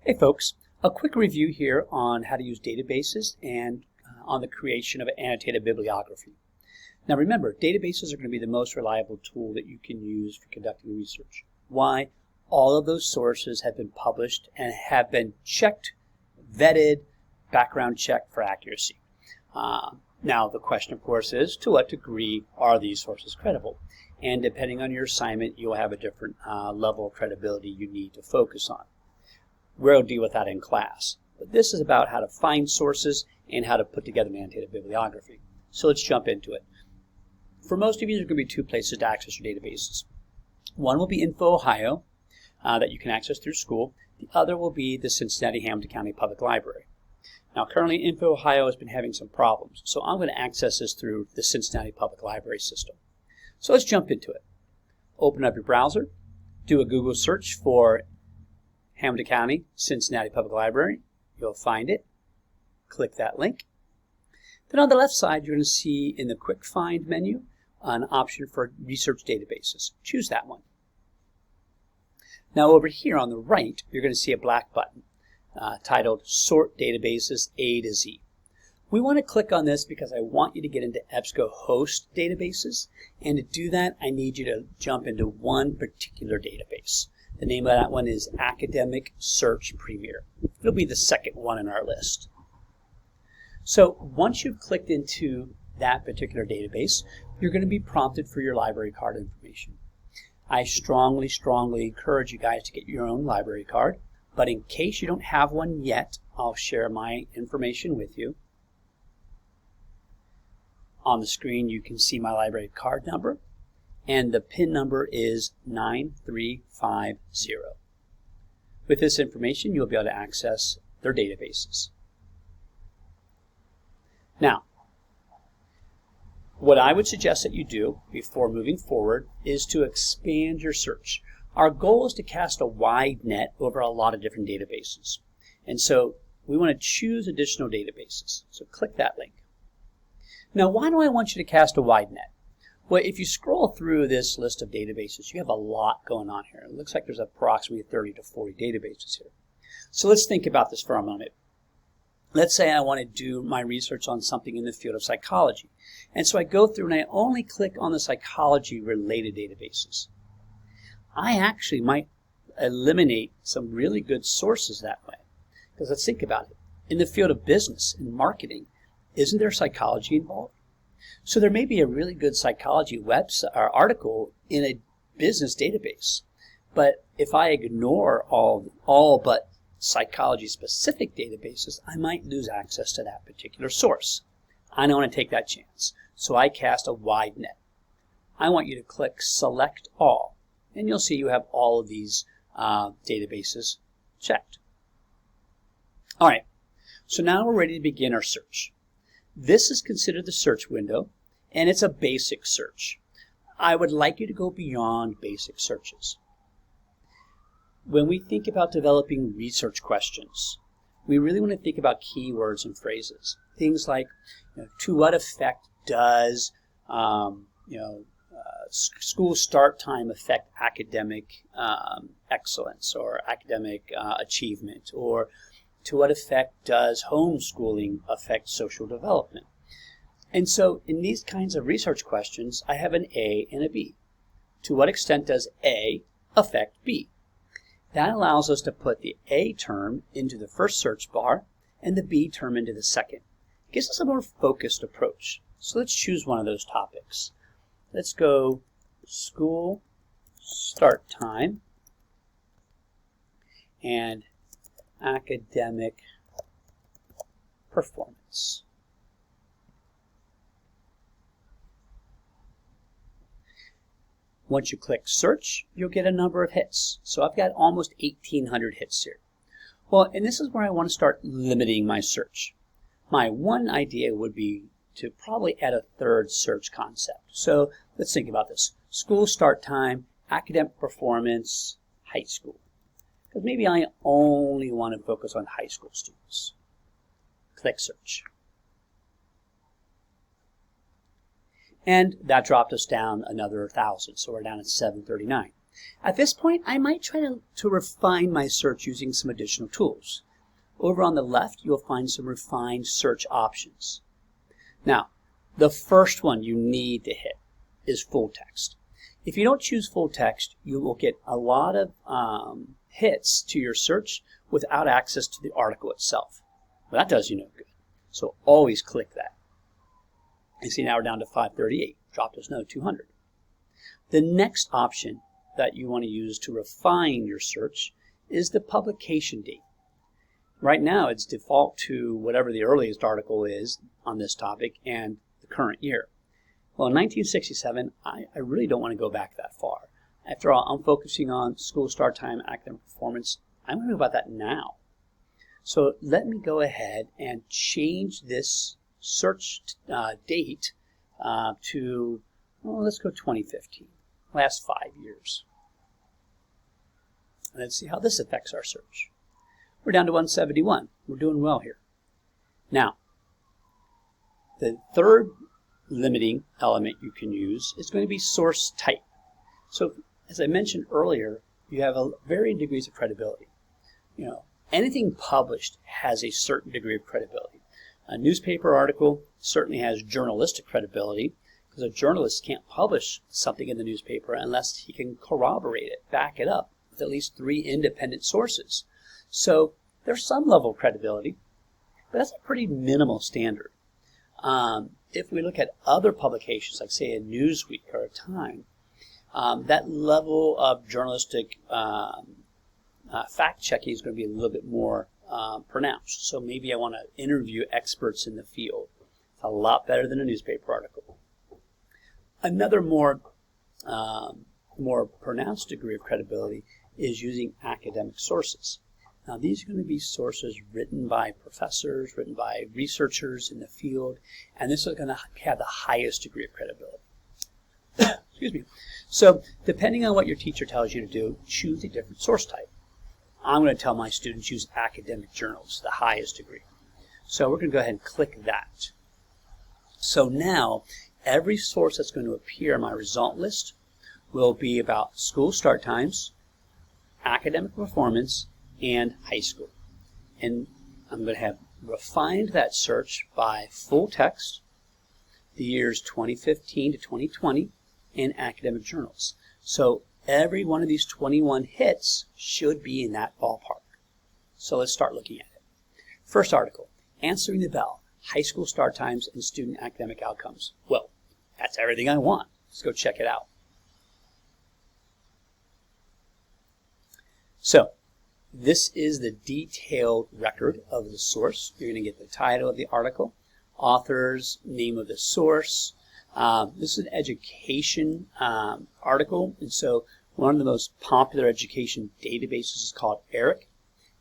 Hey folks, a quick review here on how to use databases and on the creation of an annotated bibliography. Now remember, databases are going to be the most reliable tool that you can use for conducting research. Why? All of those sources have been published and have been checked, vetted, background checked for accuracy. Now the question of course is, to what degree are these sources credible? And depending on your assignment, you'll have a different level of credibility you need to focus on. We'll deal with that in class. But this is about how to find sources and how to put together an annotated bibliography. So let's jump into it. For most of you, there are going to be two places to access your databases. One will be Info Ohio that you can access through school. The other will be the Cincinnati-Hamilton County Public Library. Now currently Info Ohio has been having some problems, so I'm going to access this through the Cincinnati Public Library system. So let's jump into it. Open up your browser, do a Google search for Hamilton County, Cincinnati Public Library. You'll find it. Click that link. Then on the left side, you're going to see in the Quick Find menu an option for Research Databases. Choose that one. Now over here on the right, you're going to see a black button titled Sort Databases A to Z. We want to click on this because I want you to get into EBSCOhost databases. And to do that, I need you to jump into one particular database. The name of that one is Academic Search Premier. It'll be the second one in our list. So once you've clicked into that particular database, you're going to be prompted for your library card information. I strongly encourage you guys to get your own library card, but in case you don't have one yet, I'll share my information with you. On the screen you can see my library card number, and the PIN number is 9350. With this information, you'll be able to access their databases. Now, what I would suggest that you do before moving forward is to expand your search. Our goal is to cast a wide net over a lot of different databases. And so we want to choose additional databases. So click that link. Now, why do I want you to cast a wide net? Well, if you scroll through this list of databases, you have a lot going on here. It looks like there's approximately 30 to 40 databases here. So let's think about this for a moment. Let's say I want to do my research on something in the field of psychology. And so I go through and I only click on the psychology-related databases. I actually might eliminate some really good sources that way. Because let's think about it. In the field of business and marketing, isn't there psychology involved? So there may be a really good psychology website or article in a business database. But if I ignore all but psychology-specific databases, I might lose access to that particular source. I don't want to take that chance. So I cast a wide net. I want you to click Select All, and you'll see you have all of these databases checked. All right, so now we're ready to begin our search. This is considered the search window, and it's a basic search. I would like you to go beyond basic searches. When we think about developing research questions, we really want to think about keywords and phrases. Things like, to what effect does school start time affect academic excellence or academic achievement, or to what effect does homeschooling affect social development? And so in these kinds of research questions, I have an A and a B. To what extent does A affect B? That allows us to put the A term into the first search bar and the B term into the second. It gives us a more focused approach. So let's choose one of those topics. Let's go school start time and academic performance. Once you click search, you'll get a number of hits. So I've got almost 1,800 hits here. Well, and this is where I want to start limiting my search. My one idea would be to probably add a third search concept. So let's think about this. School start time, academic performance, high school. Because maybe I only want to focus on high school students. Click search. And that dropped us down another 1,000, so we're down at 739. At this point, I might try to refine my search using some additional tools. Over on the left, you'll find some refined search options. Now, the first one you need to hit is full text. If you don't choose full text, you will get a lot of hits to your search without access to the article itself. Well, that does you no good. So always click that. You see now we're down to 538. Dropped us another 200. The next option that you want to use to refine your search is the publication date. Right now it's default to whatever the earliest article is on this topic and the current year. Well, in 1967, I really don't want to go back that far. After all, I'm focusing on school start time, academic performance. I'm going to know about that now. So let me go ahead and change this search date to, well, let's go 2015, last 5 years. Let's see how this affects our search. We're down to 171. We're doing well here. Now, the third limiting element you can use is going to be source type. So, as I mentioned earlier, you have varying degrees of credibility. You know, anything published has a certain degree of credibility. A newspaper article certainly has journalistic credibility because a journalist can't publish something in the newspaper unless he can corroborate it, back it up with at least 3 independent sources. So there's some level of credibility, but that's a pretty minimal standard. If we look at other publications, like say a Newsweek or a Time, that level of journalistic fact-checking is going to be a little bit more pronounced. So maybe I want to interview experts in the field. It's a lot better than a newspaper article. Another more pronounced degree of credibility is using academic sources. Now, these are going to be sources written by professors, written by researchers in the field, and this is going to have the highest degree of credibility. Excuse me. So, depending on what your teacher tells you to do, choose a different source type. I'm going to tell my students use academic journals, the highest degree. So we're going to go ahead and click that. So now, every source that's going to appear in my result list will be about school start times, academic performance, and high school. And I'm going to have refined that search by full text, the years 2015 to 2020, and academic journals. So every one of these 21 hits should be in that ballpark. So let's start looking at it. First article, Answering the Bell, High School Start Times and Student Academic Outcomes. Well, that's everything I want. Let's go check it out. So, this is the detailed record of the source. You're going to get the title of the article, authors, name of the source. This is an education article, and so one of the most popular education databases is called ERIC.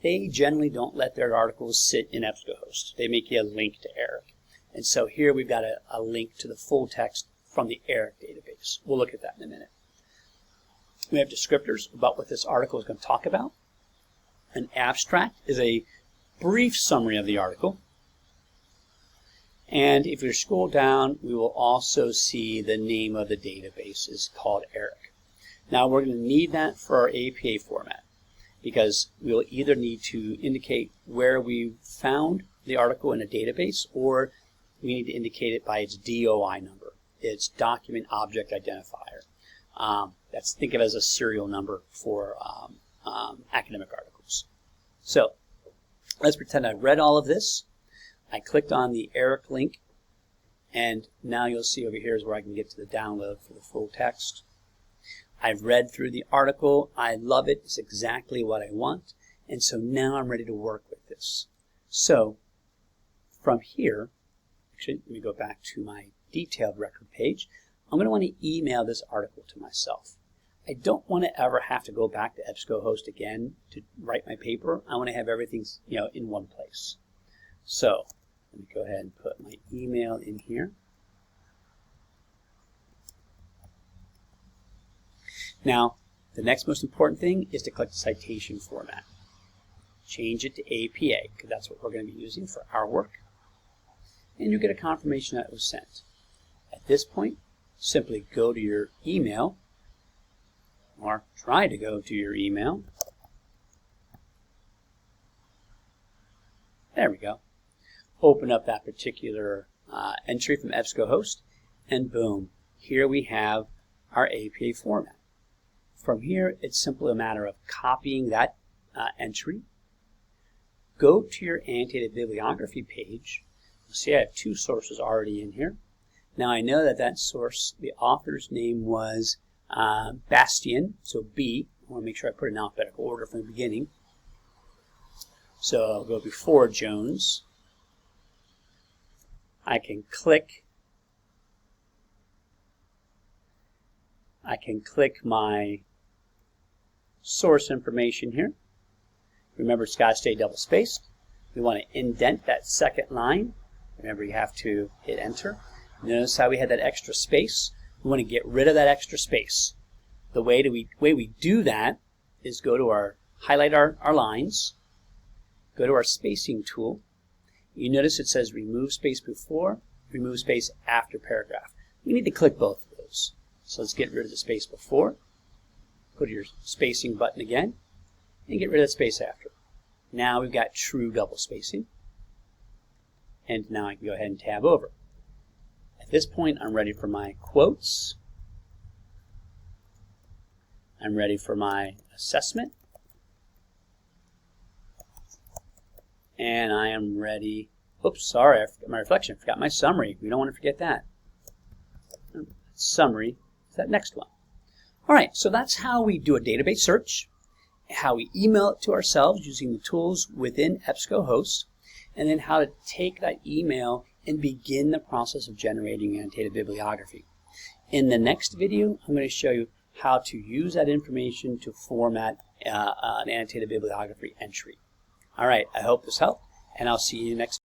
They generally don't let their articles sit in EBSCOhost. They make you a link to ERIC. And so here we've got a link to the full text from the ERIC database. We'll look at that in a minute. We have descriptors about what this article is going to talk about. An abstract is a brief summary of the article. And if you scroll down, we will also see the name of the database is called ERIC. Now we're going to need that for our APA format because we will either need to indicate where we found the article in a database or we need to indicate it by its DOI number, its Document Object Identifier. Think of it as a serial number for academic articles. So let's pretend I read all of this. I clicked on the ERIC link, and now you'll see over here is where I can get to the download for the full text. I've read through the article. I love it. It's exactly what I want. And so now I'm ready to work with this. So from here, actually, let me go back to my detailed record page. I'm going to want to email this article to myself. I don't want to ever have to go back to EBSCOhost again to write my paper. I want to have everything, in one place. So let me go ahead and put my email in here. Now, the next most important thing is to click the citation format. Change it to APA because that's what we're going to be using for our work. And you get a confirmation that it was sent. At this point, simply go to your email or try to go to your email. There we go. Open up that particular entry from EBSCOhost, and boom, here we have our APA format. From here, it's simply a matter of copying that entry. Go to your annotated bibliography page. You'll see I have two sources already in here. Now I know that that source, the author's name was Bastian, so B. I want to make sure I put it in alphabetical order from the beginning. So I'll go before Jones. I can click my source information here. Remember, it's got to stay double spaced. We want to indent that second line. Remember, you have to hit enter. Notice how we had that extra space. We want to get rid of that extra space. The way we do that is go to highlight our lines, go to our spacing tool. You notice it says remove space before, remove space after paragraph. We need to click both of those. So let's get rid of the space before, go to your spacing button again, and get rid of the space after. Now we've got true double spacing. And now I can go ahead and tab over. At this point, I'm ready for my quotes. I'm ready for my assessment. And I am ready. Oops, sorry, I forgot my reflection. I forgot my summary. We don't want to forget that. Summary is that next one. All right, so that's how we do a database search, how we email it to ourselves using the tools within EBSCOhost, and then how to take that email and begin the process of generating annotated bibliography. In the next video, I'm going to show you how to use that information to format an annotated bibliography entry. All right, I hope this helped, and I'll see you next